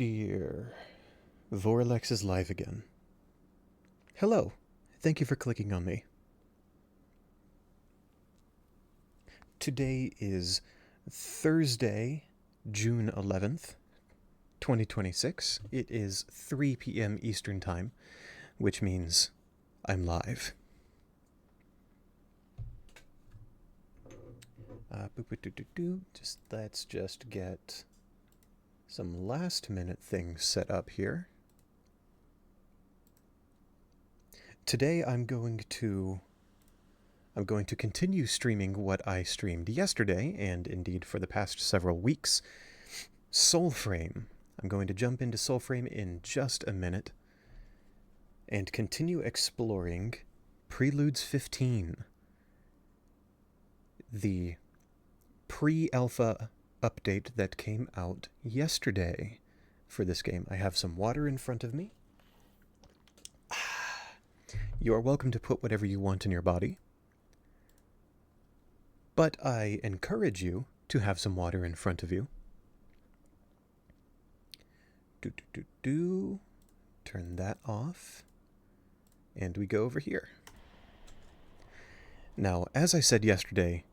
dear. Vorlex is live again. Hello. Thank you for clicking on me. Today is Thursday, June 11th, 2026. It is 3 p.m. Eastern Time, which means I'm live. Let's just get some last-minute things set up here. Today I'm going to continue streaming what I streamed yesterday, and indeed for the past several weeks, Soulframe. I'm going to jump into Soulframe in just a minute and continue exploring Preludes 15, the pre-alpha update that came out yesterday for this game. I have some water in front of me. You are welcome to put whatever you want in your body, but I encourage you to have some water in front of you. Turn that off, and we go over here. Now, as I said yesterday,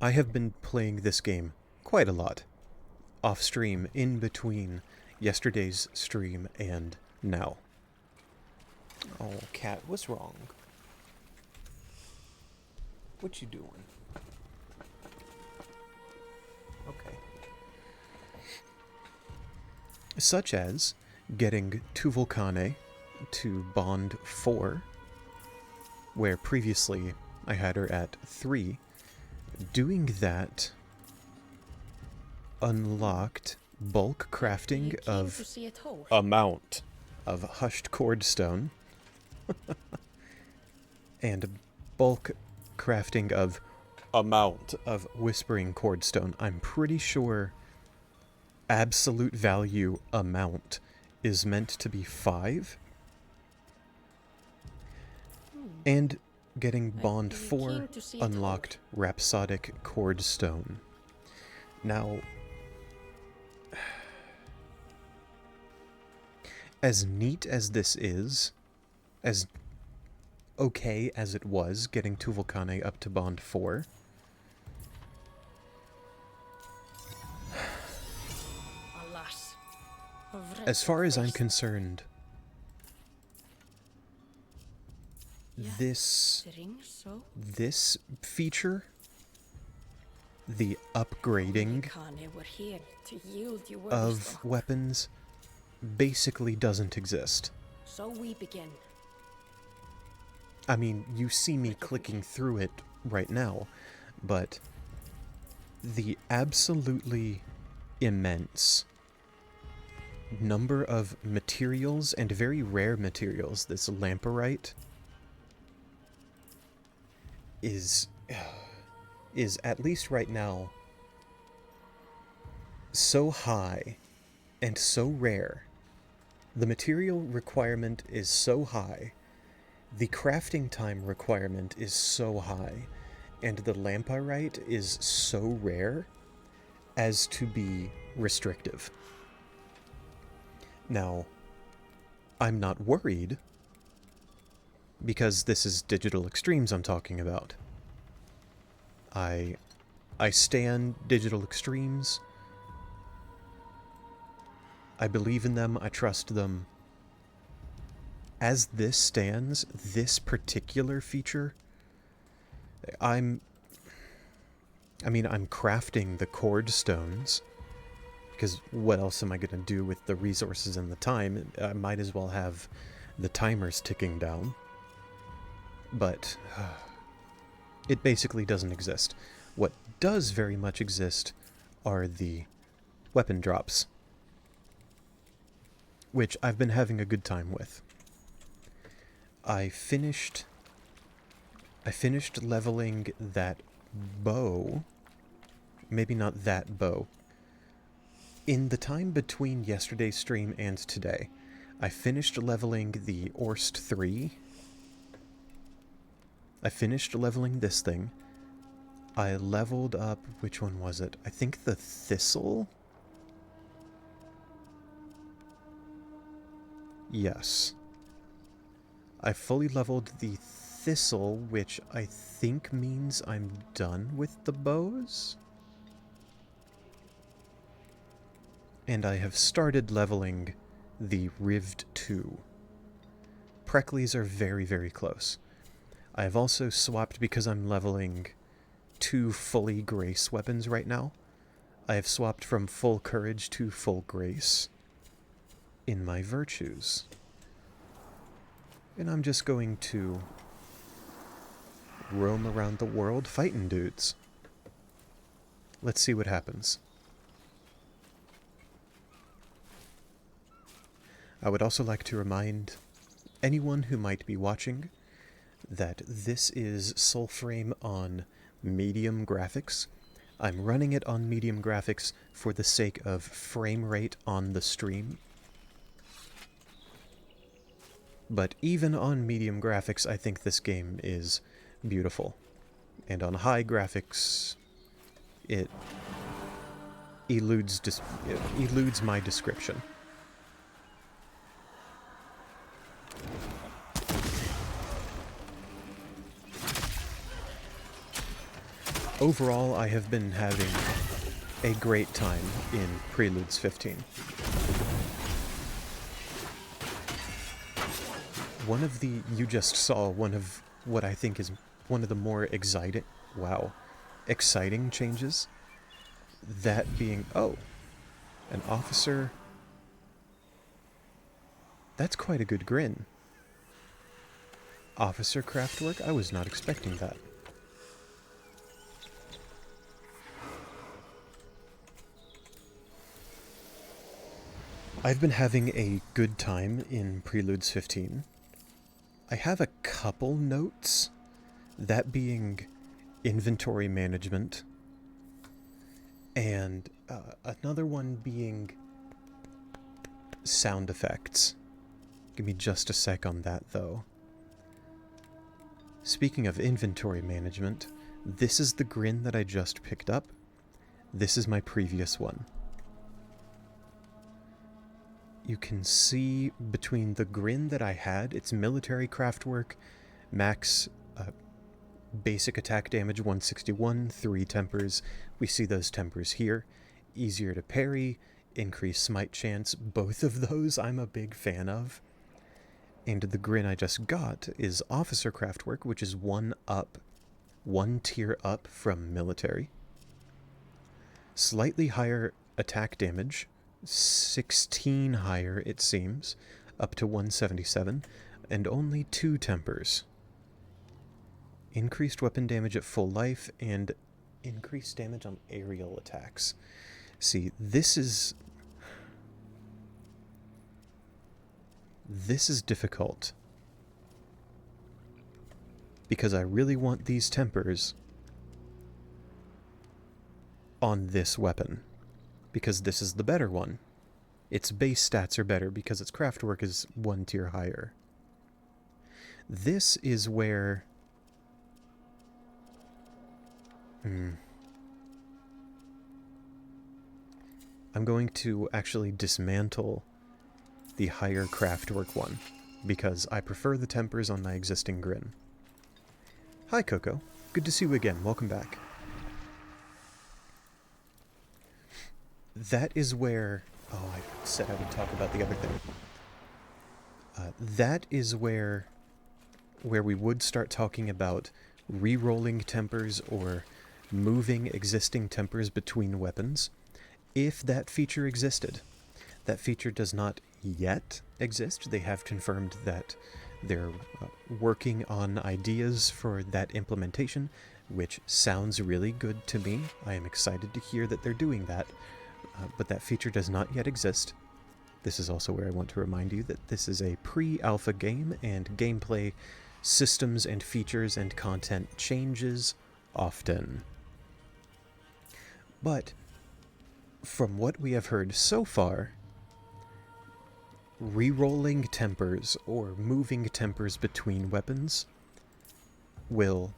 I have been playing this game quite a lot, off-stream, in between yesterday's stream and now. Oh, cat, what's wrong? What you doing? Okay. Such as getting Tuvolcane to bond 4, where previously I had her at 3. Doing that unlocked bulk crafting of amount of hushed cordstone and bulk crafting of amount of whispering cordstone. I'm pretty sure absolute value amount is meant to be 5. And getting bond 4 unlocked rhapsodic cordstone. Now, as neat as this is, as okay as it was getting Tuvolcane up to bond 4, as far as I'm concerned, this feature, the upgrading of weapons, basically doesn't exist. So we begin. I mean, you see me clicking through it right now, but the absolutely immense number of materials, and very rare materials, this lamparite, is at least right now so high and so rare. The material requirement is so high, the crafting time requirement is so high, and the lamparite is so rare as to be restrictive. Now, I'm not worried, because this is Digital Extremes I'm talking about. I stan Digital Extremes. I believe in them, I trust them. As this stands, this particular feature, I'm crafting the cordstones, because what else am I going to do with the resources and the time? I might as well have the timers ticking down. But it basically doesn't exist. What does very much exist are the weapon drops, which I've been having a good time with. I finished leveling that bow, maybe not that bow. In the time between yesterday's stream and today, I finished leveling the Orst 3. I finished leveling this thing. I leveled up, which one was it? I think the Thistle? Yes. I fully leveled the thistle, which I think means I'm done with the bows. And I have started leveling the Rived 2. Pricklies are very, very close. I have also swapped, because I'm leveling 2 fully grace weapons right now. I have swapped from full courage to full grace in my virtues. And I'm just going to roam around the world fighting dudes. Let's see what happens. I would also like to remind anyone who might be watching that this is Soulframe on medium graphics. I'm running it on medium graphics for the sake of frame rate on the stream. But even on medium graphics, I think this game is beautiful. And on high graphics, it eludes my description. Overall, I have been having a great time in Preludes 15. You just saw one of what I think is one of the more exciting changes. That being, oh, an officer. That's quite a good grin. Officer craftwork? I was not expecting that. I've been having a good time in Preludes 15. I have a couple notes, that being inventory management, and another one being sound effects. Give me just a sec on that, though. Speaking of inventory management, this is the grin that I just picked up. This is my previous one. You can see between the grin that I had, it's military craftwork, max basic attack damage 161, 3 tempers. We see those tempers here. Easier to parry, increased smite chance. Both of those I'm a big fan of. And the grin I just got is officer craftwork, which is one tier up from military. Slightly higher attack damage. 16 higher, it seems, up to 177, and only 2 tempers. Increased weapon damage at full life, and increased damage on aerial attacks. See, this is difficult. Because I really want these tempers on this weapon. Because this is the better one. Its base stats are better because its craftwork is 1 tier higher. This is where... I'm going to actually dismantle the higher craftwork one, because I prefer the tempers on my existing grin. Hi, Coco. Good to see you again. Welcome back. That is where... Oh, I said I would talk about the other thing. That is where we would start talking about re-rolling tempers or moving existing tempers between weapons, if that feature existed. That feature does not yet exist. They have confirmed that they're working on ideas for that implementation, which sounds really good to me. I am excited to hear that they're doing that. But that feature does not yet exist. This is also where I want to remind you that this is a pre-alpha game, and gameplay, systems and features and content changes often. But from what we have heard so far, re-rolling tempers or moving tempers between weapons will,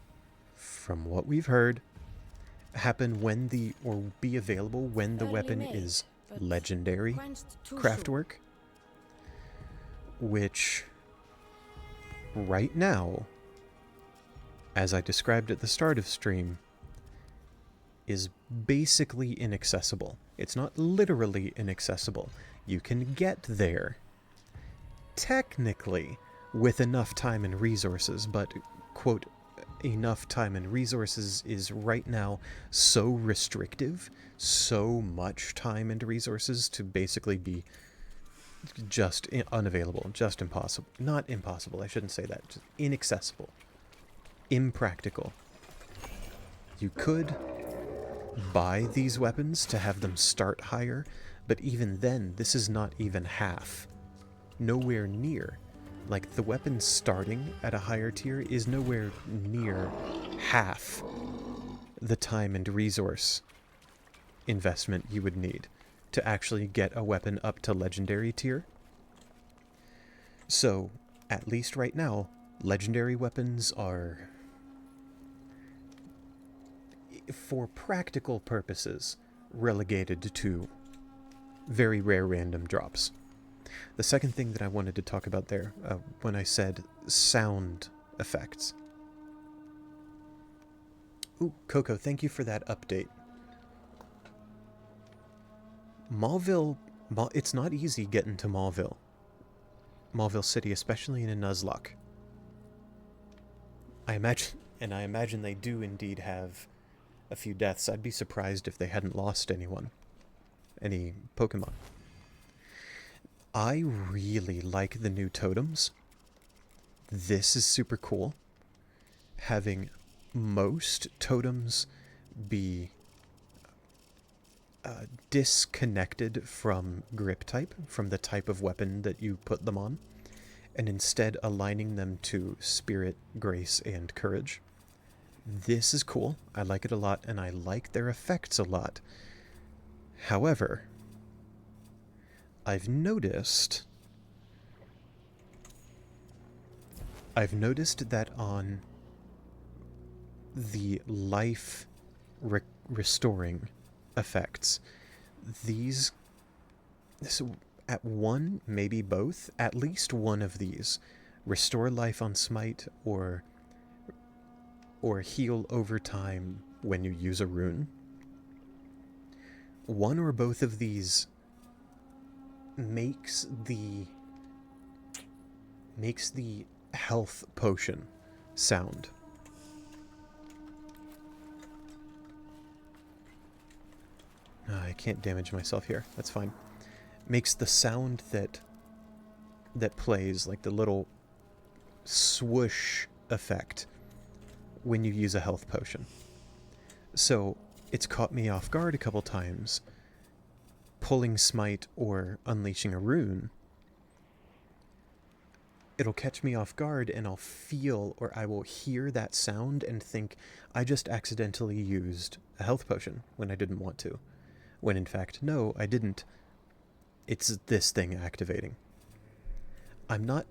from what we've heard, happen when or be available when the weapon is legendary craftwork. which right now, as I described at the start of stream, is basically inaccessible. It's not literally inaccessible. You can get there, technically, with enough time and resources, but, quote, enough time and resources is right now so restrictive, so much time and resources to basically be just unavailable, just impossible. Not impossible, I shouldn't say that. Just inaccessible. Impractical. You could buy these weapons to have them start higher, but even then, this is not even half. Nowhere near. Like, the weapon starting at a higher tier is nowhere near half the time and resource investment you would need to actually get a weapon up to legendary tier. So, at least right now, legendary weapons are, for practical purposes, relegated to very rare random drops. The second thing that I wanted to talk about there, when I said sound effects. Ooh, Coco, thank you for that update. Maulville, it's not easy getting to Maulville. Maulville City, especially in a Nuzlocke. I imagine they do indeed have a few deaths. I'd be surprised if they hadn't lost any Pokemon. I really like the new totems. This is super cool. Having most totems be disconnected from grip type, from the type of weapon that you put them on, and instead aligning them to spirit, grace, and courage. This is cool. I like it a lot, and I like their effects a lot. However, I've noticed that on the life restoring effects, these, so at one, maybe both, at least one of these, restore life on smite or heal over time when you use a rune. One or both of these makes the health potion sound. I can't damage myself here. That's fine. Makes the sound that plays, like the little swoosh effect when you use a health potion. So it's caught me off guard a couple times, pulling smite or unleashing a rune. It'll catch me off guard and I'll feel, or I will hear that sound and think I just accidentally used a health potion when I didn't want to. When in fact, no, I didn't. It's this thing activating. I'm not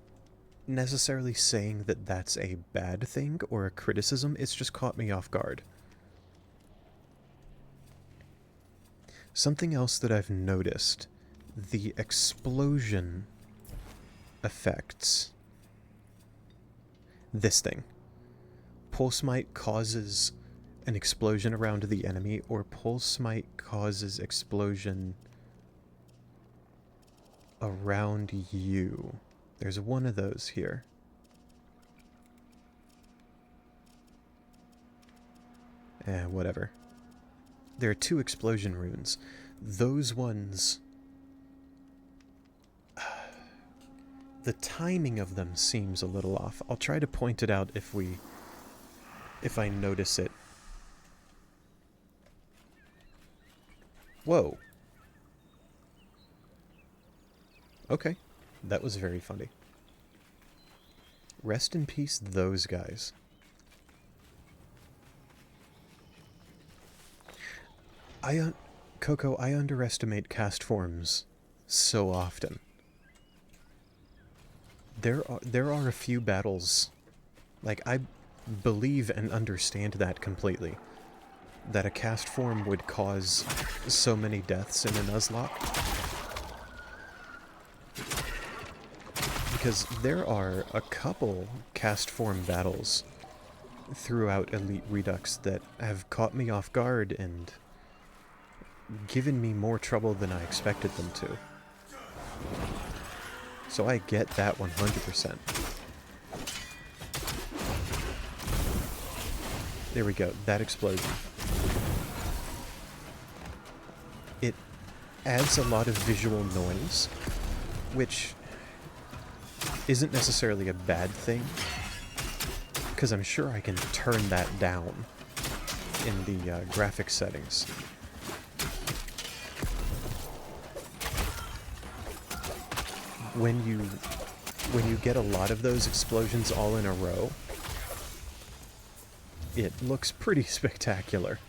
necessarily saying that that's a bad thing or a criticism, it's just caught me off guard. Something else that I've noticed, the explosion effects. This thing. Pulse Smite causes an explosion around the enemy, or Pulse Smite causes explosion around you. There's one of those here. Whatever. There are two explosion runes. Those ones, the timing of them seems a little off. I'll try to point it out if I notice it. Whoa. Okay. That was very funny. Rest in peace, those guys. Coco, I underestimate cast forms so often. There are a few battles, like, I believe and understand that completely, that a cast form would cause so many deaths in a Nuzlocke. because there are a couple cast form battles throughout Elite Redux that have caught me off guard and given me more trouble than I expected them to. So I get that 100%. There we go, that explosion. It adds a lot of visual noise, which isn't necessarily a bad thing, because I'm sure I can turn that down in the graphics settings. When you get a lot of those explosions all in a row, it looks pretty spectacular.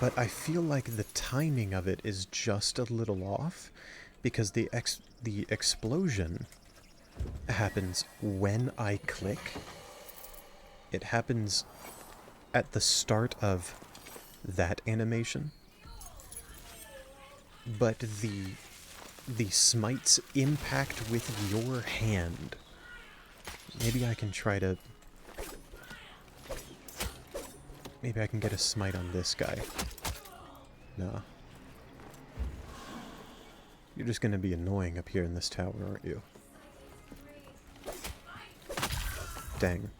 But I feel like the timing of it is just a little off, because the explosion happens when I click. It happens at the start of that animation. But the smite's impact with your hand. Maybe I can try to... Maybe I can get a smite on this guy. No. You're just gonna be annoying up here in this tower, aren't you? Dang.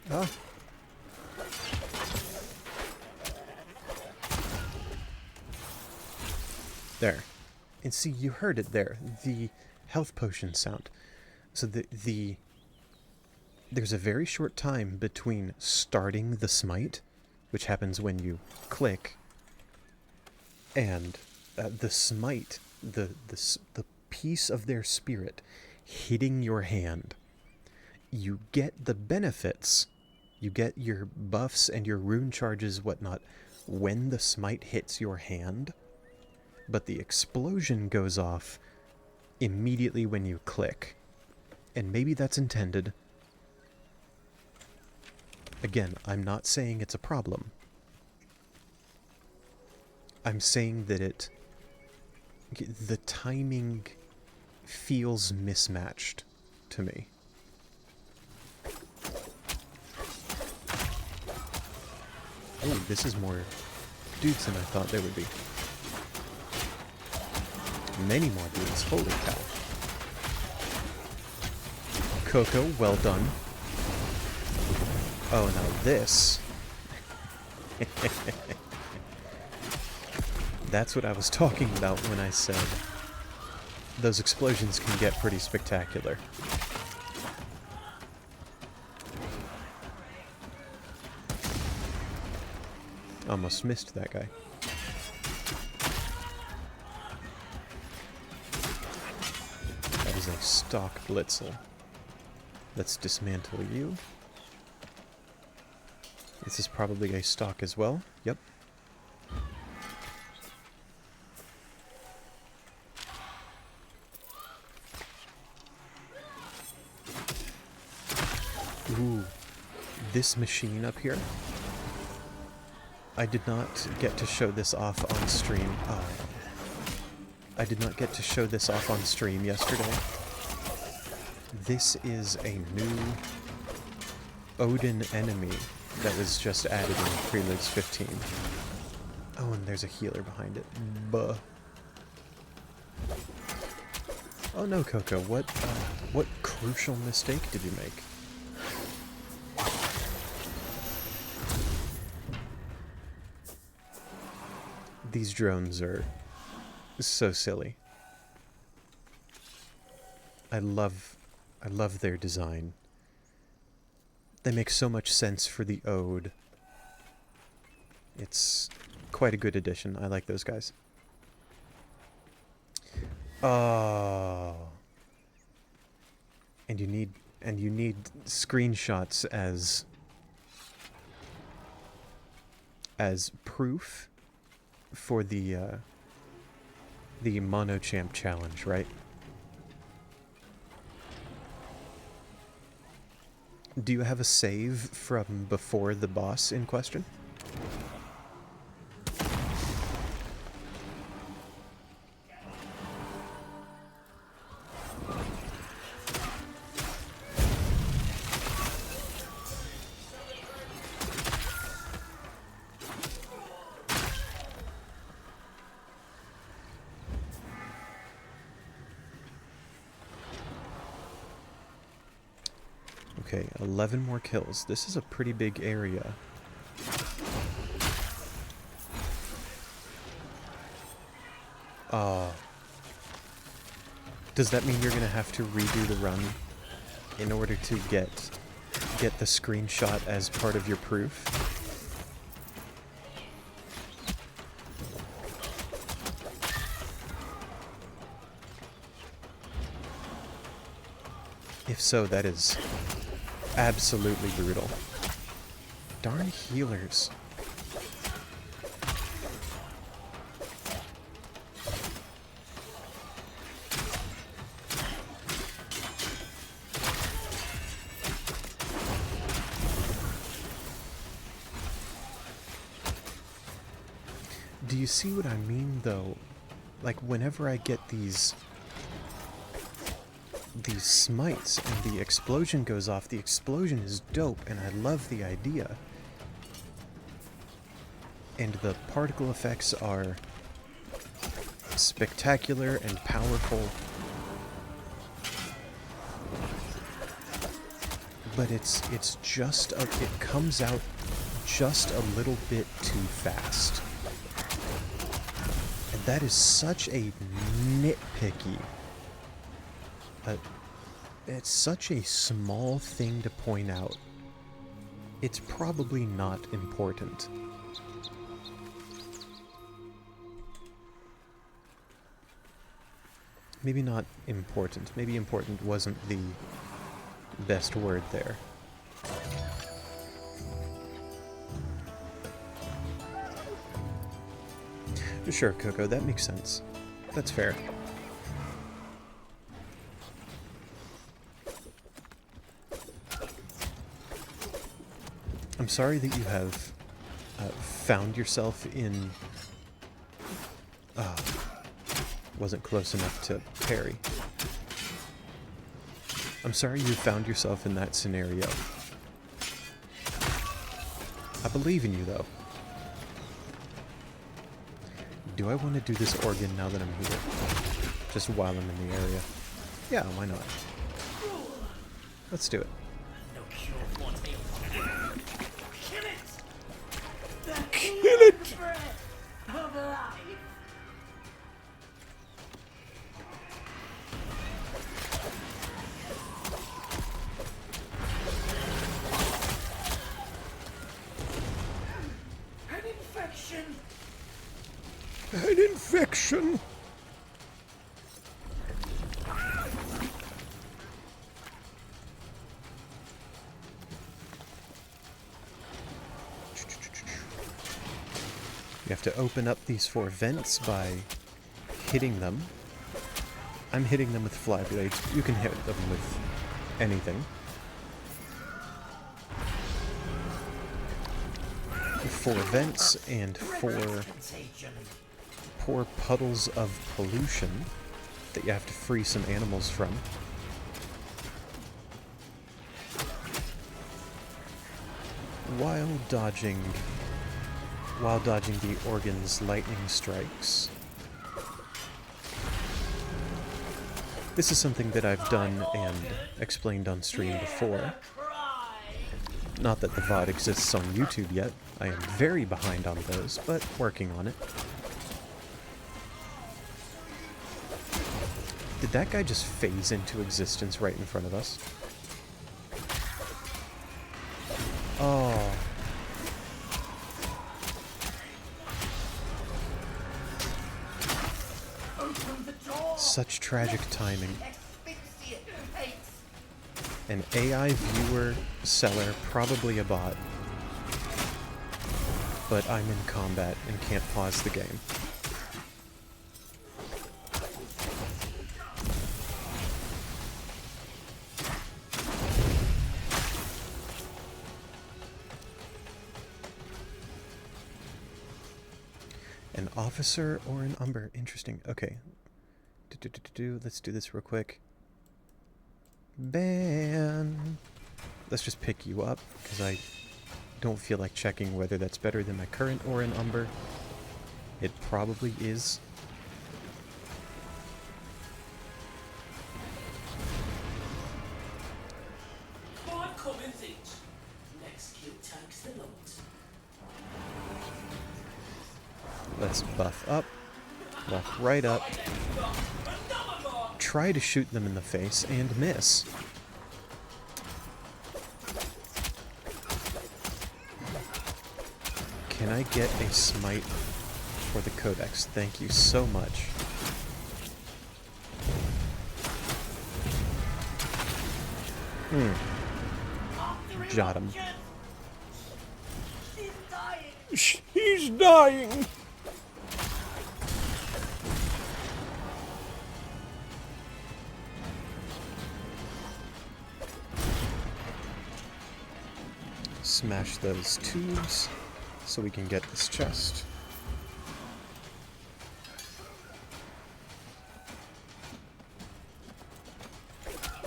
Ah. There. And see, you heard it there. The health potion sound. So there's a very short time between starting the smite, which happens when you click, and the smite, the piece of their spirit hitting your hand. You get the benefits, you get your buffs and your rune charges, whatnot, when the smite hits your hand, but the explosion goes off immediately when you click. And maybe that's intended. Again, I'm not saying it's a problem. I'm saying that the timing feels mismatched to me. Oh, this is more dudes than I thought there would be. Many more dudes, holy cow. Coco, well done. Oh, now this... That's what I was talking about when I said those explosions can get pretty spectacular. Almost missed that guy. That is a stock Blitzel. Let's dismantle you. This is probably a stock as well. Yep. Ooh, this machine up here. I did not get to show this off on stream. Oh. I did not get to show this off on stream yesterday. This is a new Odin enemy that was just added in Preludes 15. Oh, and there's a healer behind it. Buh. Oh no, Coco, what crucial mistake did you make? These drones are so silly. I love their design. They make so much sense for the Ode. It's quite a good addition. I like those guys. Oh. And you need screenshots as proof for the Monochamp challenge, right? Do you have a save from before the boss in question? Okay, 11 more kills. This is a pretty big area. Does that mean you're gonna have to redo the run in order to get the screenshot as part of your proof? If so, that is absolutely brutal. Darn healers. Do you see what I mean, though? Like, whenever I get these smites and the explosion goes off, the explosion is dope, and I love the idea. And the particle effects are spectacular and powerful. But it comes out just a little bit too fast. And that is such a nitpicky, it's such a small thing to point out. It's probably not important. Maybe not important. Maybe important wasn't the best word there. Sure, Coco, that makes sense. That's fair. I'm sorry that you have found yourself in... wasn't close enough to parry. I'm sorry you found yourself in that scenario. I believe in you, though. Do I want to do this organ now that I'm here? Just while I'm in the area? Yeah, why not? Let's do it. Kill it! An infection! You have to open up these 4 vents by hitting them. I'm hitting them with fly blades. You can hit them with anything. 4 vents and 4 poor puddles of pollution that you have to free some animals from. While dodging the organ's lightning strikes. This is something that I've done and explained on stream before. Not that the VOD exists on YouTube yet. I am very behind on those, but working on it. Did that guy just phase into existence right in front of us? Oh. Such tragic timing. An AI viewer, seller, probably a bot. But I'm in combat and can't pause the game. An officer or an umber. Interesting. Okay. Let's do this real quick. Ban. Let's just pick you up, because I don't feel like checking whether that's better than my current or an umber. It probably is. Let's buff up. Buff right up. Try to shoot them in the face and miss. Can I get a smite for the Codex? Thank you so much. Jot him. She's dying! Smash those tubes so we can get this chest.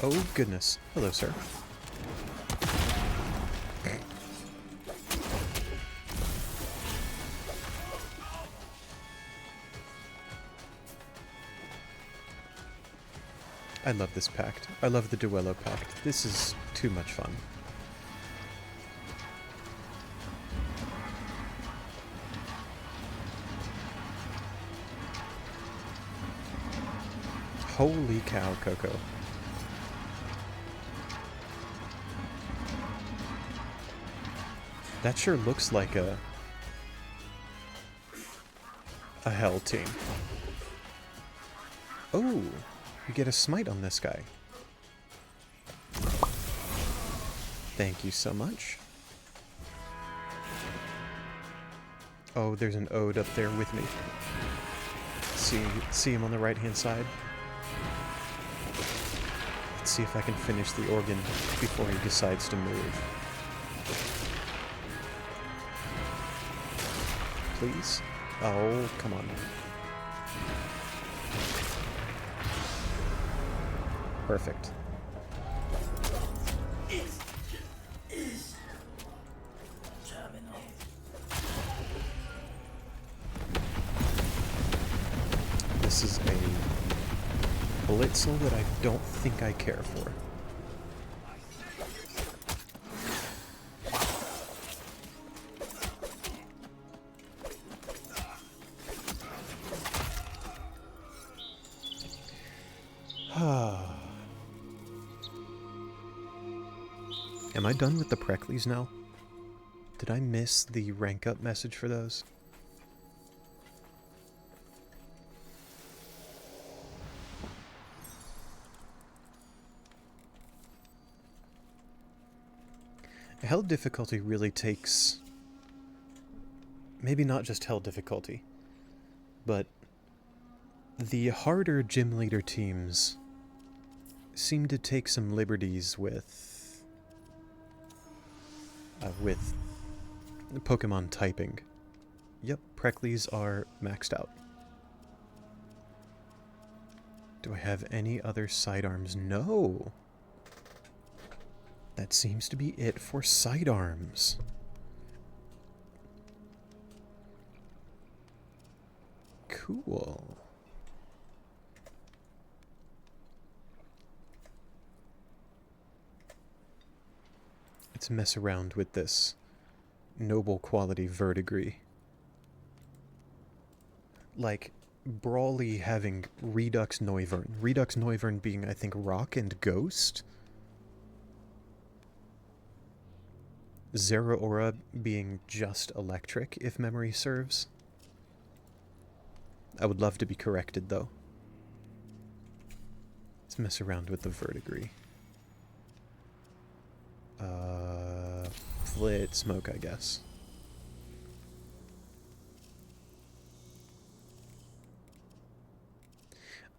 Oh goodness. Hello, sir. I love this pact. I love the Duello pact. This is too much fun. Holy cow, Coco. That sure looks like a hell team. Oh, you get a smite on this guy. Thank you so much. Oh, there's an ode up there with me. See him on the right-hand side? Let's see if I can finish the organ before he decides to move. Please? Oh, come on. Perfect. This is a blitzel that I don't think I care for. Am I done with the Preludes now? Did I miss the rank up message for those? Hell difficulty really takes... maybe not just hell difficulty, but the harder gym leader teams seem to take some liberties with Pokemon typing. Yep, Preludes are maxed out. Do I have any other sidearms? No! That seems to be it for sidearms. Cool. Let's mess around with this noble quality verdigris. Like, Brawly having Redux Noivern. Redux Noivern being, I think, Rock and Ghost. Zeraora being just Electric, if memory serves. I would love to be corrected, though. Let's mess around with the verdigris. Flit smoke, I guess.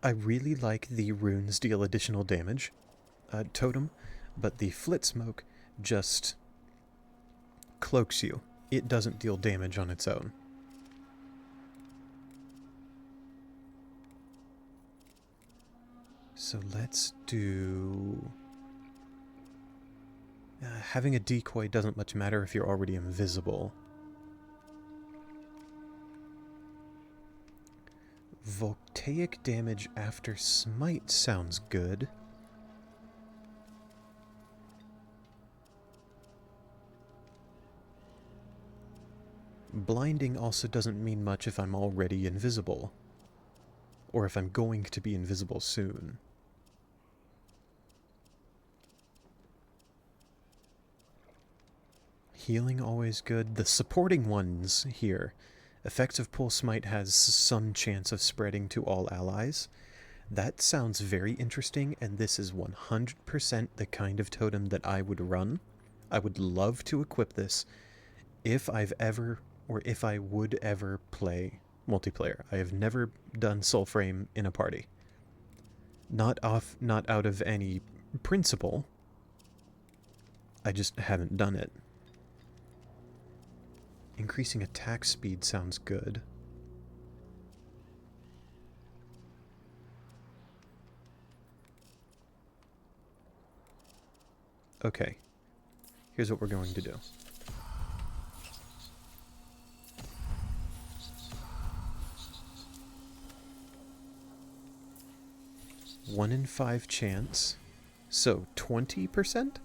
I really like the runes deal additional damage totem, but the flit smoke just cloaks you. It doesn't deal damage on its own. So let's do... having a decoy doesn't much matter if you're already invisible. Voltaic damage after smite sounds good. Blinding also doesn't mean much if I'm already invisible, or if I'm going to be invisible soon. Healing always good. The supporting ones here. Effective Pulse Smite has some chance of spreading to all allies. That sounds very interesting, and this is 100% the kind of totem that I would run. I would love to equip this if I've ever, or if I would ever play multiplayer. I have never done Soulframe in a party. Not out of any principle. I just haven't done it. Increasing attack speed sounds good. Okay. Here's what we're going to do. One in 5 chance. So 20%?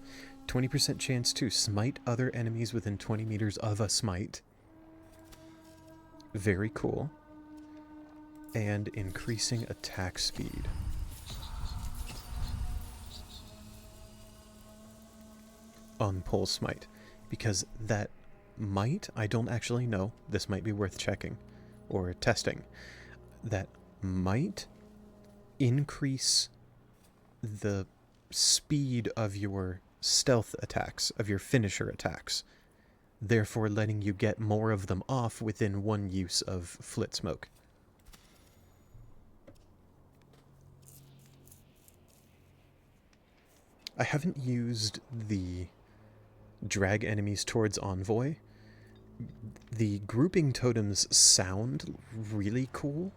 20% chance to smite other enemies within 20 meters of a smite. Very cool. And increasing attack speed. On Pulse Smite. Because that might, I don't actually know, this might be worth checking or testing. That might increase the speed of your stealth attacks, of your finisher attacks, therefore letting you get more of them off within one use of Flit Smoke. I haven't used the drag enemies towards Envoy. The grouping totems sound really cool.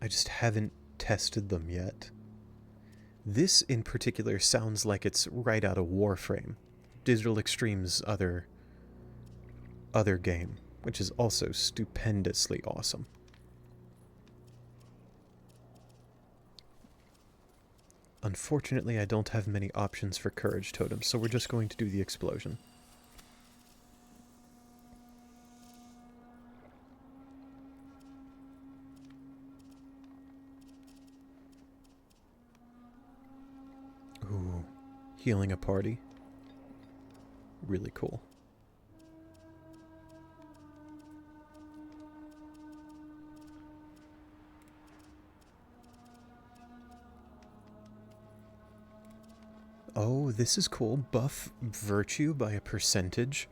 I just haven't tested them yet. This in particular sounds like it's right out of Warframe, Digital Extreme's other game, which is also stupendously awesome. Unfortunately, I don't have many options for courage totems, so we're just going to do the explosion. Ooh, healing a party. Really cool. Oh, this is cool. Buff virtue by a percentage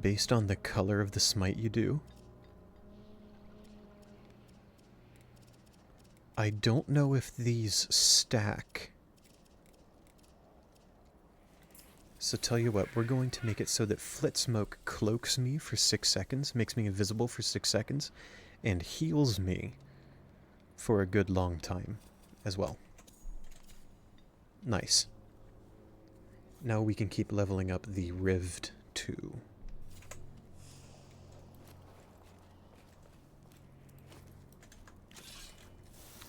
based on the color of the smite you do. I don't know if these stack. So tell you what, we're going to make it so that Flit Smoke cloaks me for 6 seconds, makes me invisible for 6 seconds, and heals me for a good long time as well. Nice. Now we can keep leveling up the Rived 2.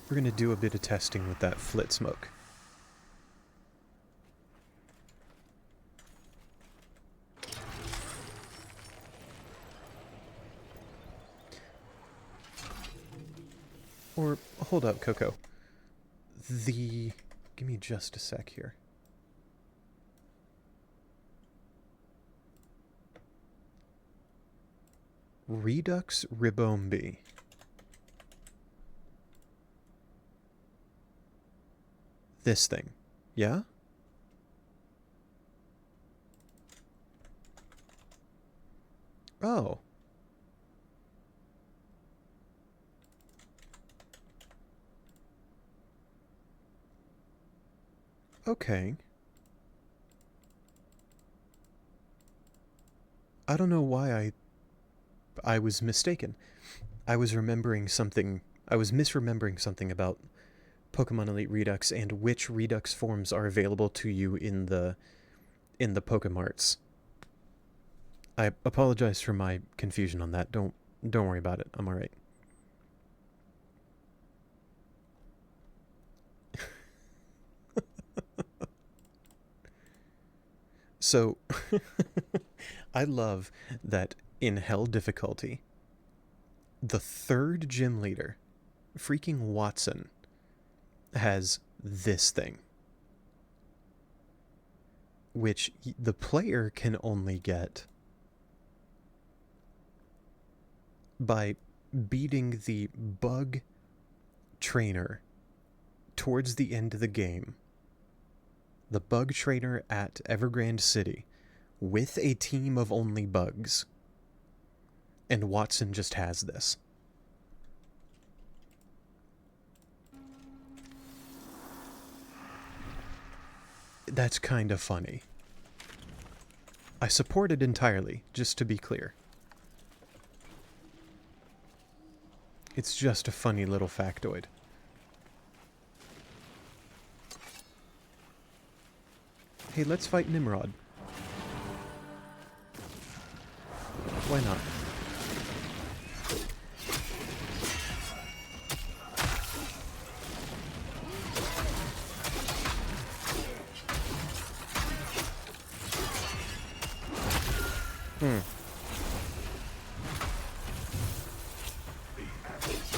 We're going to do a bit of testing with that Flit Smoke. Or, hold up, Coco. Give me just a sec here. Redux Ribombi. This thing. Yeah? Oh. Okay. I don't know why I was mistaken. I was remembering something. I was misremembering something about Pokemon Elite Redux and which Redux forms are available to you in the Pokemarts. I apologize for my confusion on that. Don't worry about it. I'm all right. So, I love that in Hell difficulty, the third gym leader, freaking Watson, has this thing, which the player can only get by beating the bug trainer towards the end of the game. The bug trainer at Evergrande City with a team of only bugs. And Watson just has this. That's kind of funny. I support it entirely, just to be clear. It's just a funny little factoid. Hey, let's fight Nimrod. Why not?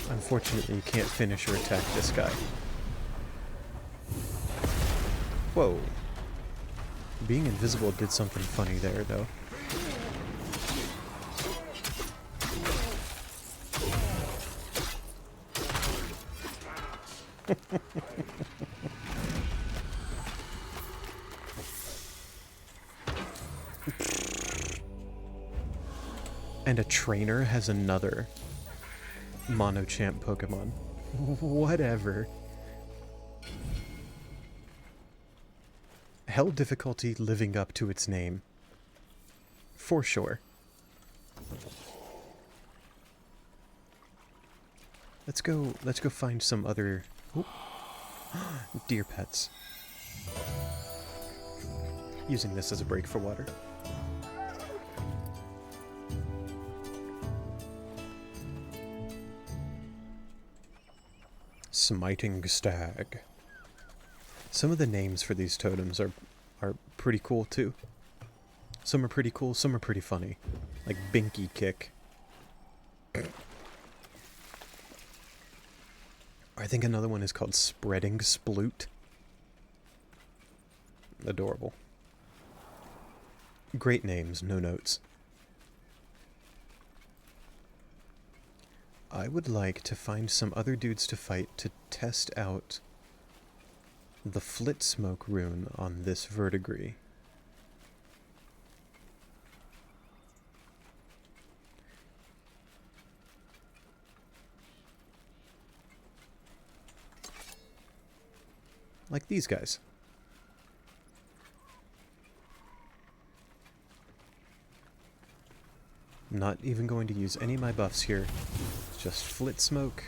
Unfortunately, you can't finish or attack this guy. Whoa. Being invisible did something funny there, though. And a trainer has another Monochamp Pokemon. Whatever. Hell difficulty living up to its name. For sure. Let's go find some other deer pets. Using this as a break for water. Smiting Stag. Some of the names for these totems are pretty cool too. Some are pretty cool, some are pretty funny. Like Binky Kick. I think another one is called Spreading Sploot. Adorable. Great names, no notes. I would like to find some other dudes to fight to test out the Flit Smoke rune on this verdigris. Like these guys. Not even going to use any of my buffs here. Just Flit Smoke.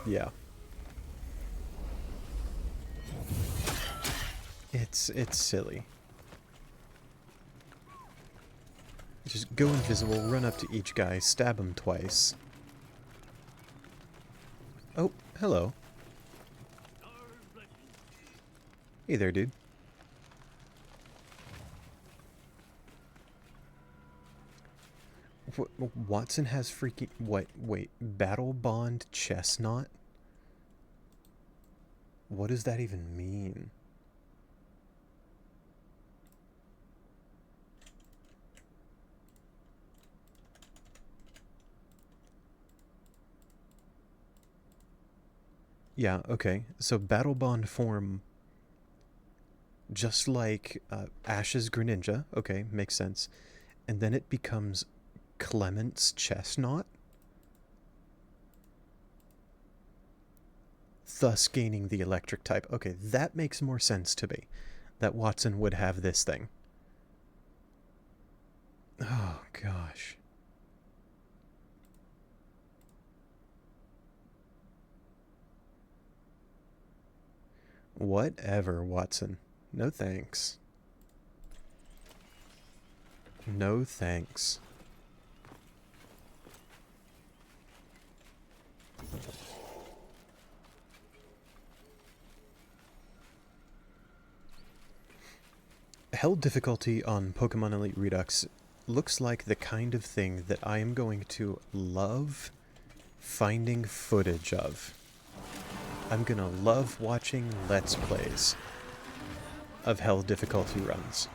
Yeah. It's silly. Just go invisible, run up to each guy, stab him twice. Oh, hello. Hey there, dude. Watson has freaking... What? Wait. Battle Bond Chestnut? What does that even mean? Yeah, okay. So Battle Bond form... Just like Ash's Greninja. Okay, makes sense. And then it becomes Clement's Chestnut? Thus gaining the electric type. Okay, that makes more sense to me. That Watson would have this thing. Oh, gosh. Whatever, Watson. No thanks. No thanks. Held difficulty on Pokemon Elite Redux looks like the kind of thing that I am going to love finding footage of. I'm gonna love watching Let's Plays of held difficulty runs.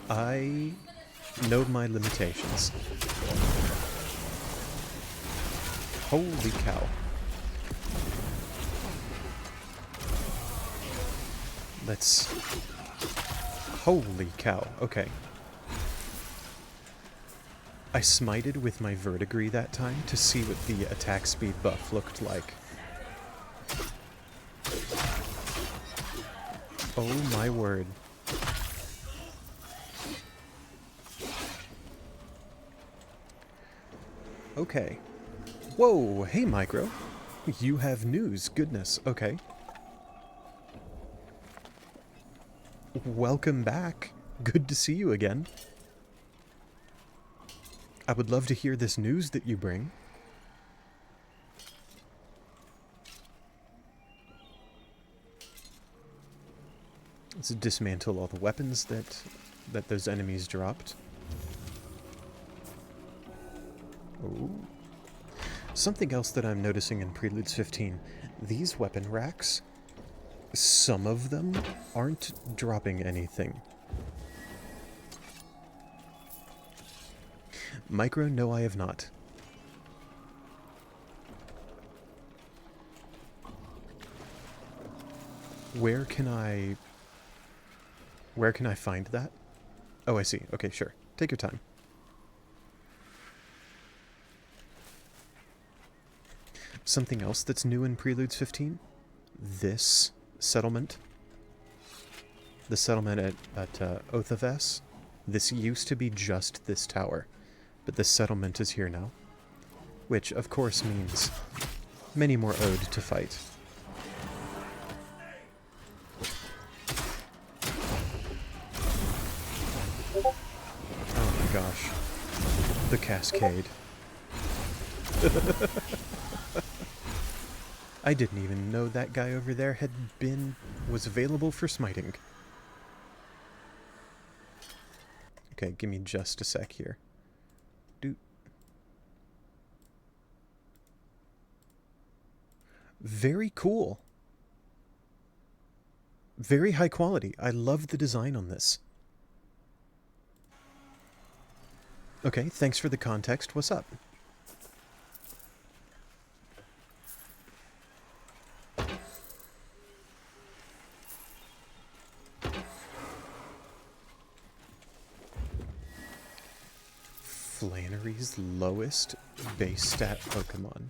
I know my limitations. Holy cow. Let's... Holy cow, okay. I smited with my verdigris that time to see what the attack speed buff looked like. Oh my word. Okay. Whoa, hey Micro. You have news, goodness, okay. Welcome back. Good to see you again. I would love to hear this news that you bring. Let's dismantle all the weapons that those enemies dropped. Oh. Something else that I'm noticing in Preludes 15, these weapon racks, some of them aren't dropping anything. Micro, no I have not. Where can I find that? Oh, I see. Okay, sure. Take your time. Something else that's new in Preludes 15? This settlement. The settlement at Oath of S. This used to be just this tower, but this settlement is here now. Which, of course, means many more Ode to fight. Oh my gosh. The cascade. I didn't even know that guy over there was available for smiting. Okay, give me just a sec here. Doot. Very cool. Very high quality. I love the design on this. Okay, thanks for the context. What's up? Flannery's lowest base stat Pokemon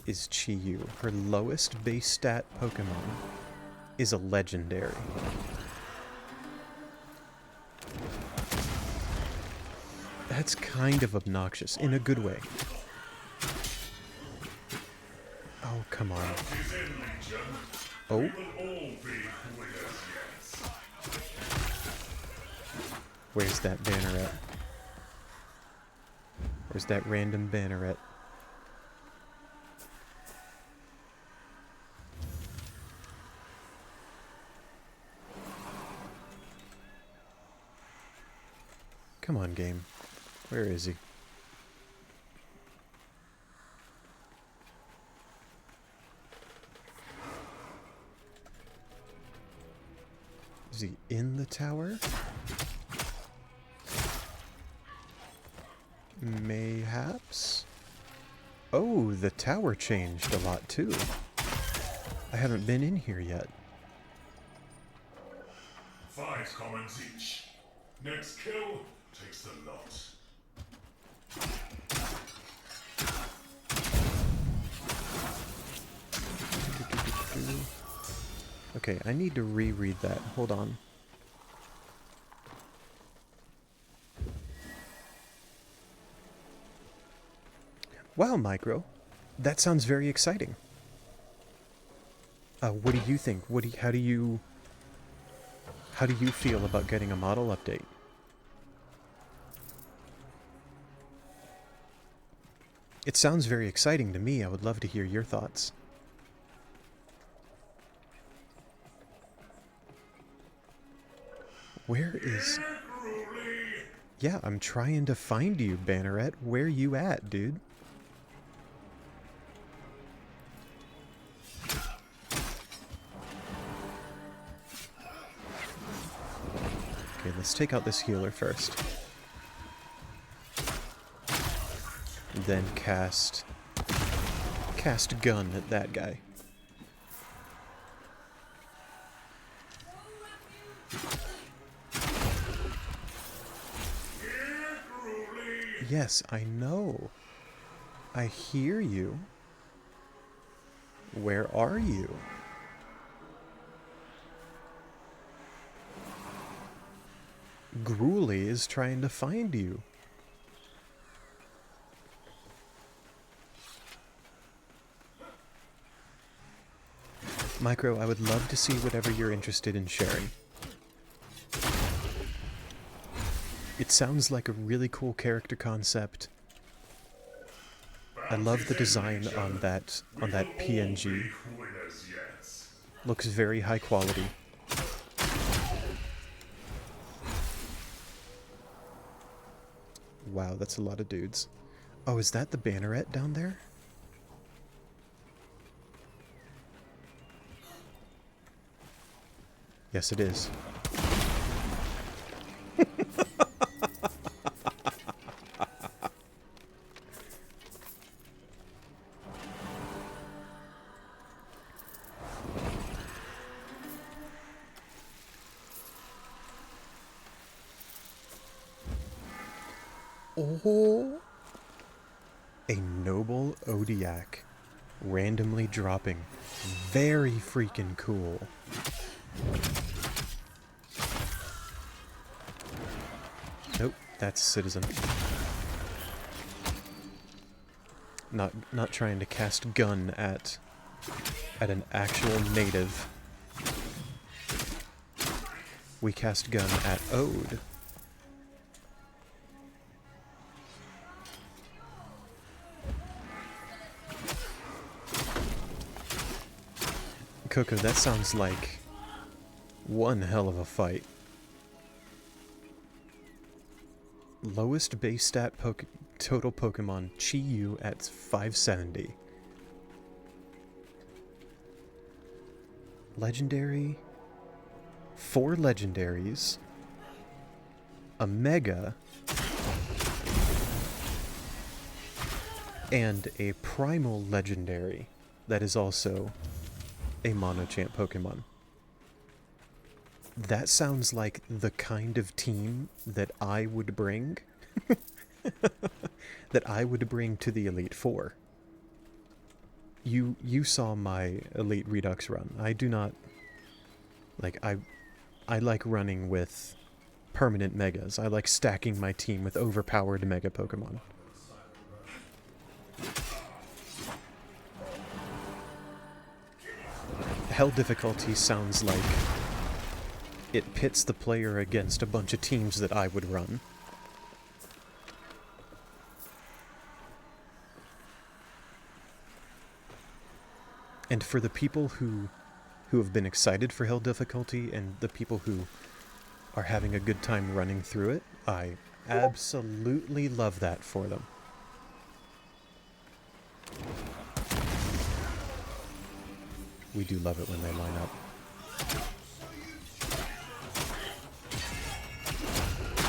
is Chi-Yu. Her lowest base stat Pokemon is a legendary. That's kind of obnoxious, in a good way. Oh, come on. Oh. Where's that banner at? Where's that random banner at? Come on, game. Where is he? Is he in the tower? Mayhaps? Oh, the tower changed a lot too. I haven't been in here yet. 5 comments each. Next kill takes the lot. Okay, I need to reread that. Hold on. Wow, Micro. That sounds very exciting. What do you think? How do you feel about getting a model update? It sounds very exciting to me. I would love to hear your thoughts. Where is... Yeah, I'm trying to find you, Banneret. Where you at, dude? Okay, let's take out this healer first. Then cast gun at that guy. Yes, I know. I hear you. Where are you? Gruely is trying to find you. Micro, I would love to see whatever you're interested in sharing. It sounds like a really cool character concept. I love the design on that PNG. Looks very high quality. Wow, that's a lot of dudes. Oh, is that the Banneret down there? Yes, it is. Oh! A noble Odiak. Randomly dropping. Very freaking cool. Nope, that's Citizen. Not trying to cast gun at an actual native. We cast gun at Ode. Coco, that sounds like one hell of a fight. Lowest base stat total Pokemon, Chi-Yu at 570. Legendary. 4 legendaries. A Mega. And a Primal Legendary that is also a Monochamp Pokemon. That sounds like the kind of team that I would bring that I would bring to the Elite Four. You saw my Elite Redux run. I do not like I like running with permanent megas. I like stacking my team with overpowered mega Pokemon. Hell difficulty sounds like it pits the player against a bunch of teams that I would run. And for the people who have been excited for Hell difficulty and the people who are having a good time running through it, I absolutely love that for them. We do love it when they line up.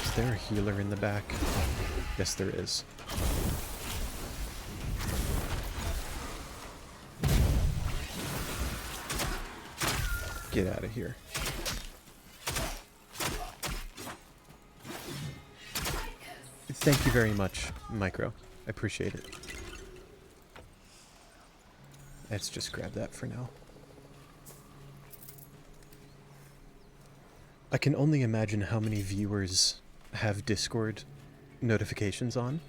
Is there a healer in the back? Yes, there is. Get out of here. Thank you very much, Micro. I appreciate it. Let's just grab that for now. I can only imagine how many viewers have Discord notifications on.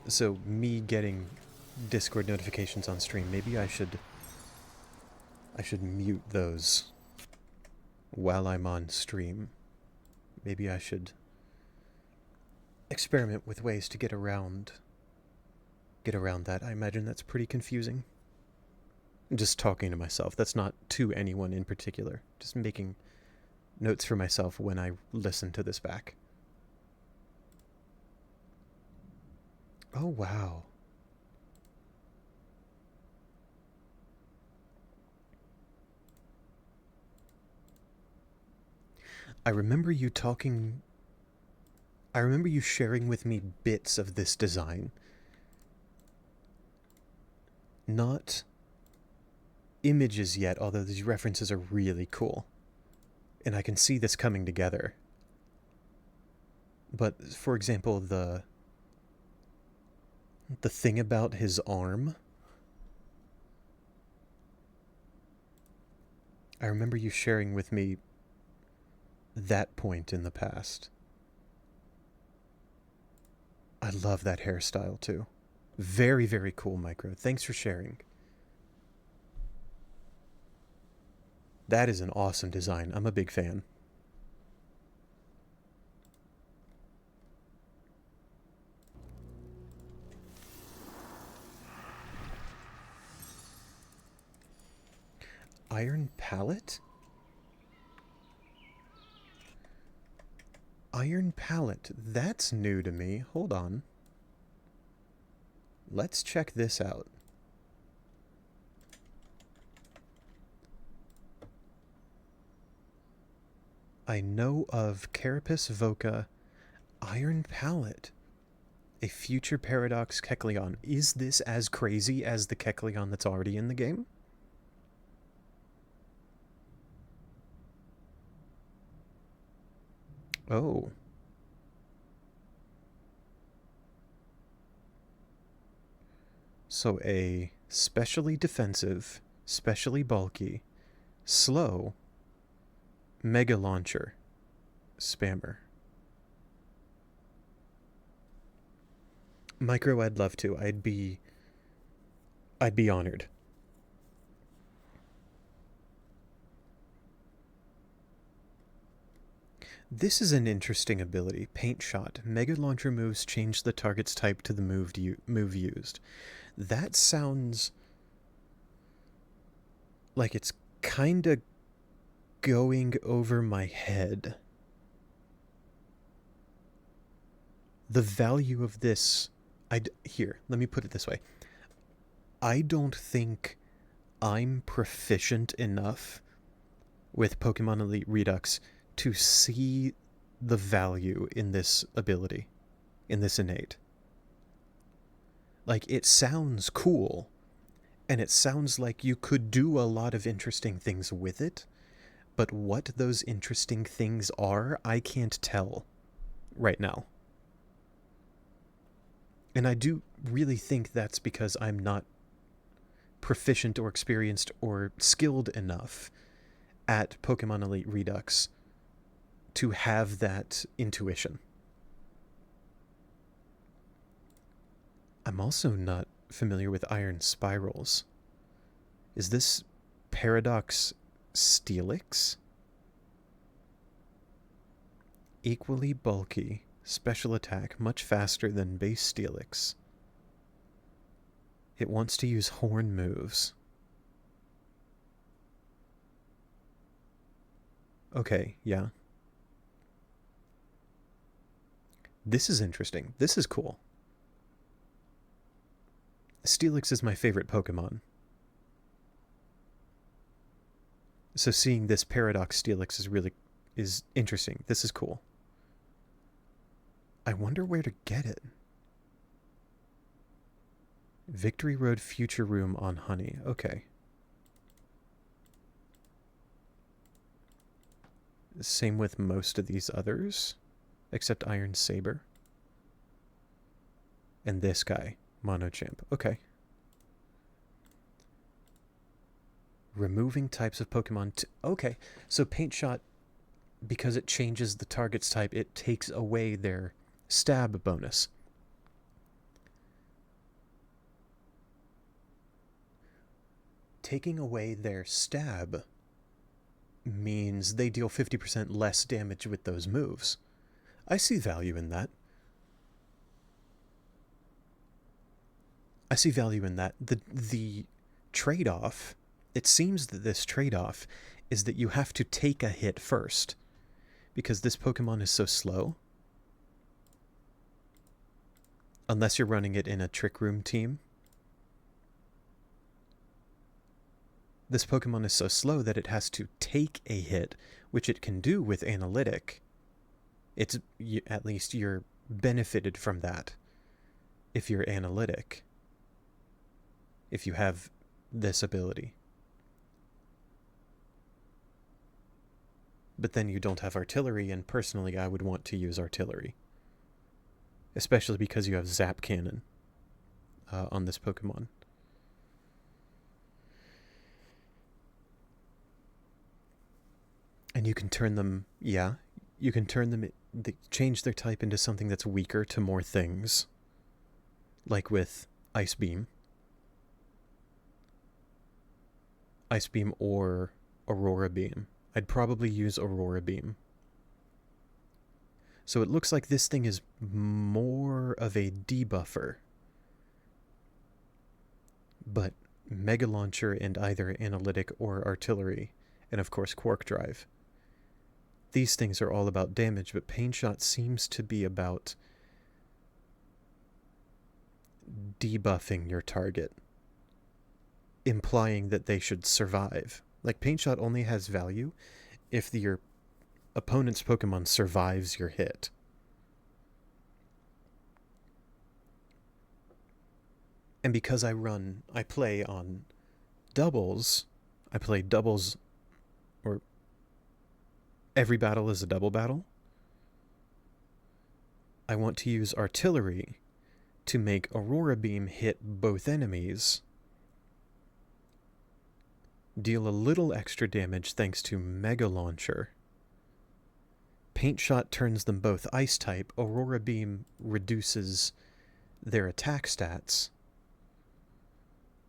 So me getting Discord notifications on stream, maybe I should mute those while I'm on stream. Maybe I should experiment with ways to get around get around that. I imagine that's pretty confusing. I'm just talking to myself. That's not to anyone in particular. Just making notes for myself when I listen to this back. Oh, wow. I remember you talking... I remember you sharing with me bits of this design. Not images yet, although these references are really cool. And I can see this coming together. But, for example, the thing about his arm... I remember you sharing with me that point in the past. I love that hairstyle, too. Very, very cool, Micro. Thanks for sharing. That is an awesome design. I'm a big fan. Iron pallet? Iron pallet. That's new to me. Hold on. Let's check this out. I know of Carapace Voca Iron Pallet. A future Paradox Kecleon. Is this as crazy as the Kecleon that's already in the game? Oh. So a specially defensive, specially bulky, slow, mega launcher, spammer. Micro, I'd love to. I'd be honored. This is an interesting ability. Paint Shot. Mega Launcher moves change the target's type to the move used. That sounds like it's kind of going over my head. The value of this... Here, let me put it this way. I don't think I'm proficient enough with Pokemon Elite Redux to see the value in this ability, in this innate. Like, it sounds cool, and it sounds like you could do a lot of interesting things with it, but what those interesting things are, I can't tell right now. And I do really think that's because I'm not proficient or experienced or skilled enough at Pokemon Elite Redux to have that intuition. I'm also not familiar with Iron Spirals. Is this Paradox Steelix? Equally bulky, special attack, much faster than base Steelix. It wants to use horn moves. Okay, yeah. This is interesting. This is cool. Steelix is my favorite Pokemon. So seeing this Paradox Steelix is interesting. This is cool. I wonder where to get it. Victory Road Future Room on Honey. Okay. Same with most of these others, except Iron Saber. And this guy, Monochamp. Okay. Removing types of Pokemon. Okay, so Paint Shot, because it changes the target's type, it takes away their stab bonus. Taking away their stab means they deal 50% less damage with those moves. I see value in that. I see value in that. The trade-off, it seems that this trade-off is that you have to take a hit first, because this Pokemon is so slow. Unless you're running it in a Trick Room team. This Pokemon is so slow that it has to take a hit, which it can do with Analytic. At least you're benefited from that if you're Analytic. If you have this ability. But then you don't have Artillery, and personally I would want to use Artillery. Especially because you have Zap Cannon on this Pokemon. And you can turn them, you can turn them, change their type into something that's weaker to more things. Like with Ice Beam. Ice Beam or Aurora Beam. I'd probably use Aurora Beam. So it looks like this thing is more of a debuffer. But Mega Launcher and either Analytic or Artillery, and of course Quark Drive. These things are all about damage, but Pain Shot seems to be about debuffing your target. Implying that they should survive. Like, Pain Shot only has value if your opponent's Pokemon survives your hit. And because I play on doubles, I play doubles, or every battle is a double battle. I want to use Artillery to make Aurora Beam hit both enemies. Deal a little extra damage thanks to Mega Launcher. Paint Shot turns them both Ice type. Aurora Beam reduces their attack stats.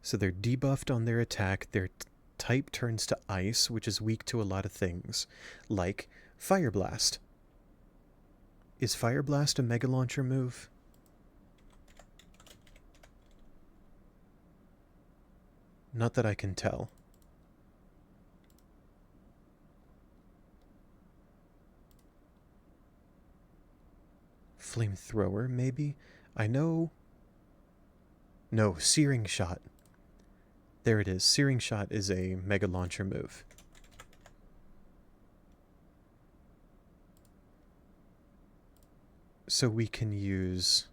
So they're debuffed on their attack. Their type turns to Ice, which is weak to a lot of things, like Fire Blast. Is Fire Blast a Mega Launcher move? Not that I can tell. Flamethrower, maybe? I know... No, Searing Shot. There it is. Searing Shot is a Mega Launcher move. So we can use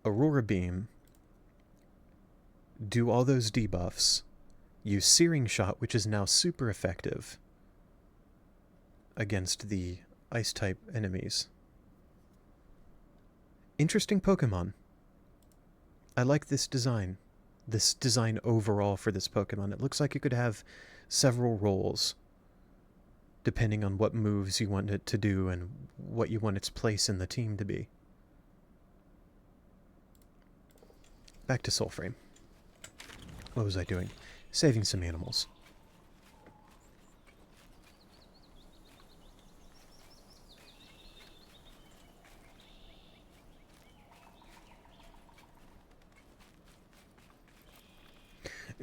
Aurora Beam, do all those debuffs, use Searing Shot, which is now super effective against the Ice-type enemies. Interesting Pokemon. I like this design overall for this Pokemon. It looks like it could have several roles, depending on what moves you want it to do and what you want its place in the team to be. Back to Soulframe. What was I doing? Saving some animals.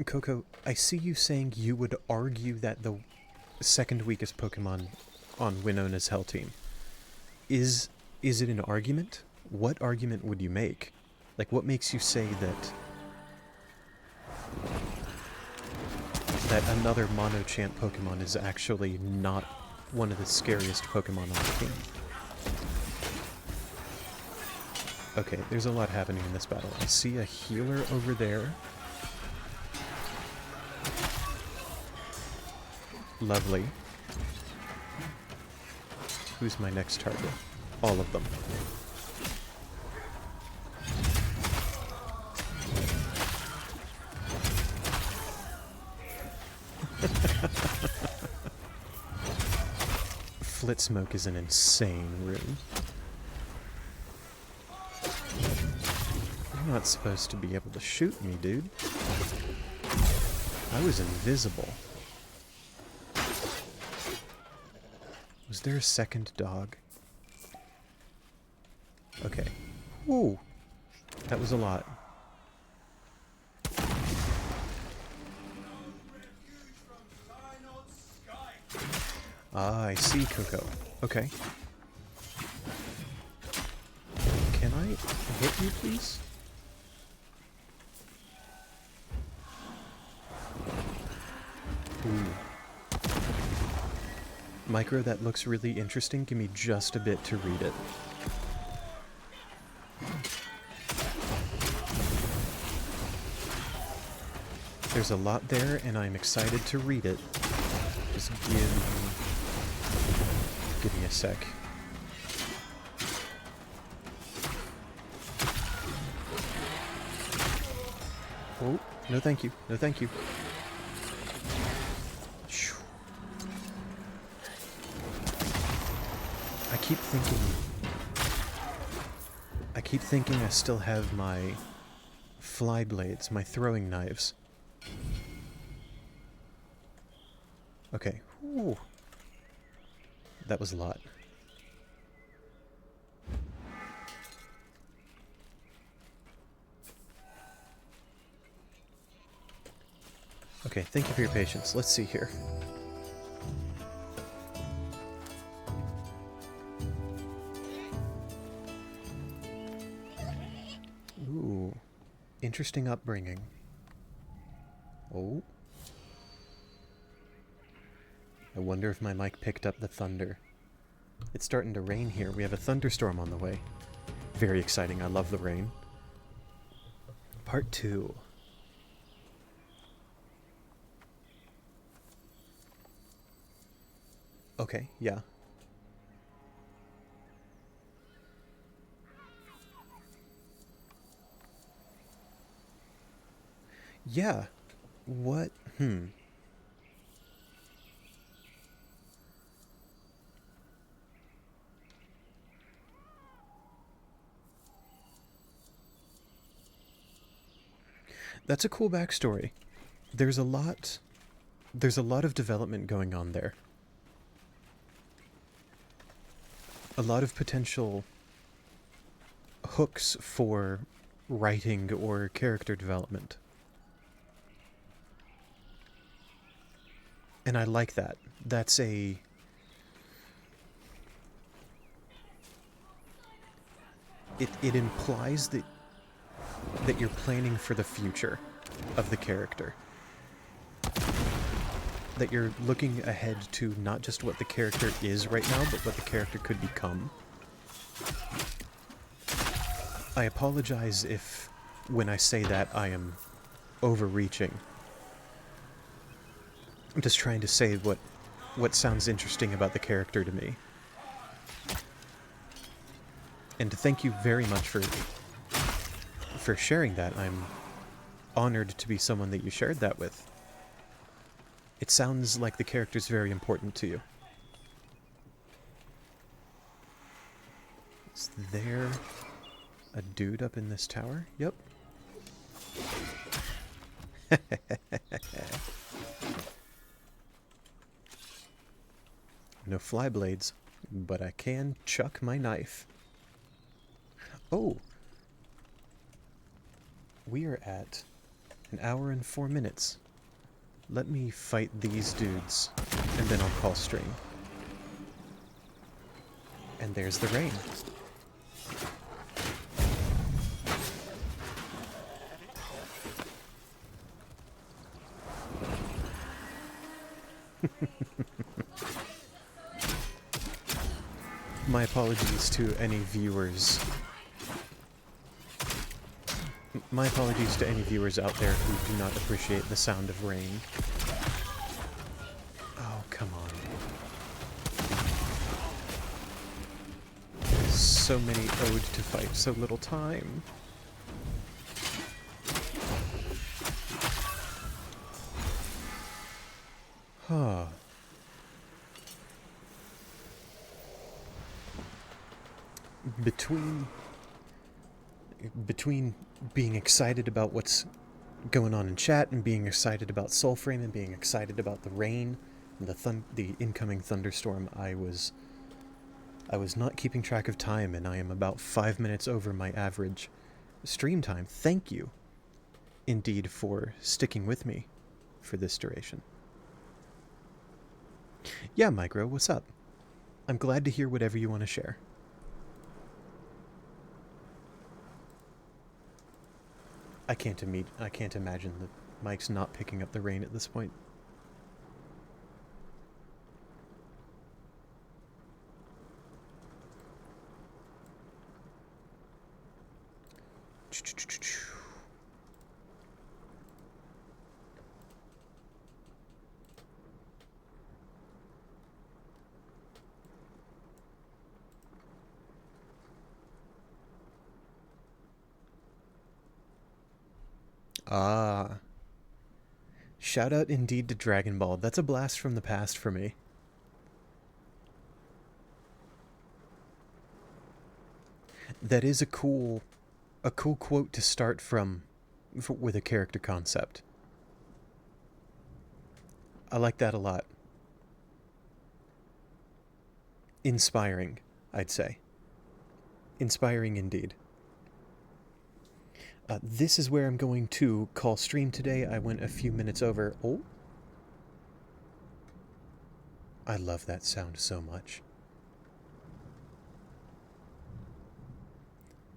Coco, I see you saying you would argue that the second weakest Pokemon on Winona's Hell Team. Is it an argument? What argument would you make? Like, what makes you say that another Monochant Pokemon is actually not one of the scariest Pokemon on the team? Okay, there's a lot happening in this battle. I see a healer over there. Lovely. Who's my next target? All of them. Flitsmoke is an insane rune. You're not supposed to be able to shoot me, dude. I was invisible. Was there a second dog? Okay. Ooh, that was a lot. Ah, I see, Coco. Okay. Can I hit you, please? Ooh. Micro, that looks really interesting. Give me just a bit to read it. There's a lot there, and I'm excited to read it. Just give me a sec. Oh, no thank you. No thank you. I keep thinking I still have my fly blades, my throwing knives. Okay. Ooh. That was a lot. Okay, thank you for your patience. Let's see here. Ooh. Interesting upbringing. Oh. I wonder if my mic picked up the thunder. It's starting to rain here. We have a thunderstorm on the way. Very exciting. I love the rain. Part 2. Okay, yeah. Yeah. What? That's a cool backstory. There's a lot of development going on there. A lot of potential hooks for writing or character development. And I like that. That's a... It implies that you're planning for the future of the character. That you're looking ahead to not just what the character is right now, but what the character could become. I apologize if, when I say that, I am overreaching. I'm just trying to say what sounds interesting about the character to me. And thank you very much for sharing that. I'm honored to be someone that you shared that with. It sounds like the character's very important to you. Is there a dude up in this tower? Yep. No fly blades, but I can chuck my knife. Oh! We are at 1 hour and 4 minutes. Let me fight these dudes, and then I'll call stream. And there's the rain. My apologies to any viewers. My apologies to any viewers out there who do not appreciate the sound of rain. Oh, come on. So many ode to fight, so little time. Huh. Between being excited about what's going on in chat and being excited about Soulframe and being excited about the rain and the incoming thunderstorm, I I was not keeping track of time, and I am about 5 minutes over my average stream time. Thank you, indeed, for sticking with me for this duration. Yeah, Micro, what's up? I'm glad to hear whatever you want to share. I can't imagine that Mike's not picking up the rain at this point. Ah. Shout out indeed to Dragon Ball. That's a blast from the past for me. That is a cool quote to start from with a character concept. I like that a lot. Inspiring, I'd say. Inspiring indeed. This is where I'm going to call stream today. I went a few minutes over. Oh. I love that sound so much.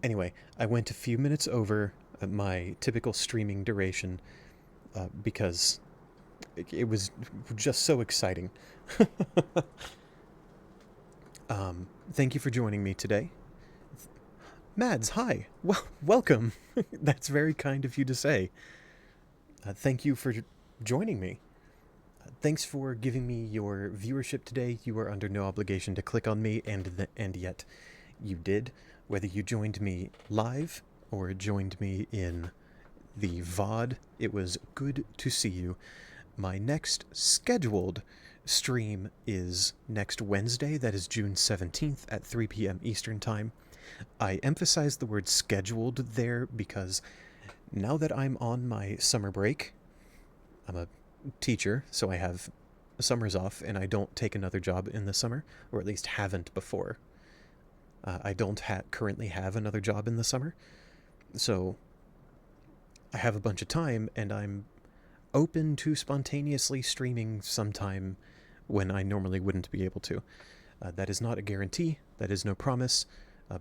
Anyway, I went a few minutes over my typical streaming duration because it was just so exciting. Thank you for joining me today. Mads, hi. Welcome. That's very kind of you to say. Thank you for joining me. Thanks for giving me your viewership today. You are under no obligation to click on me, and yet you did. Whether you joined me live or joined me in the VOD, it was good to see you. My next scheduled stream is next Wednesday. That is June 17th at 3 p.m. Eastern Time. I emphasize the word scheduled there because now that I'm on my summer break, I'm a teacher, so I have summers off, and I don't take another job in the summer, or at least haven't before. I don't currently have another job in the summer, so I have a bunch of time, and I'm open to spontaneously streaming sometime when I normally wouldn't be able to. That is not a guarantee, that is no promise,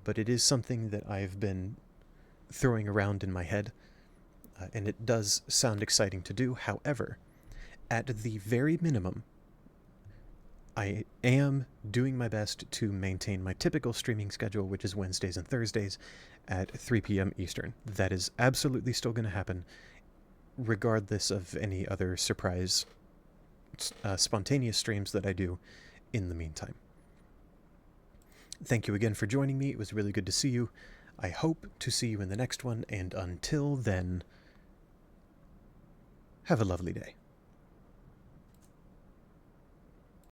but it is something that I've been throwing around in my head, and it does sound exciting to do. However, at the very minimum, I am doing my best to maintain my typical streaming schedule, which is Wednesdays and Thursdays at 3 p.m. Eastern. That is absolutely still going to happen, regardless of any other surprise spontaneous streams that I do in the meantime. Thank you again for joining me. It was really good to see you. I hope to see you in the next one, and until then, have a lovely day.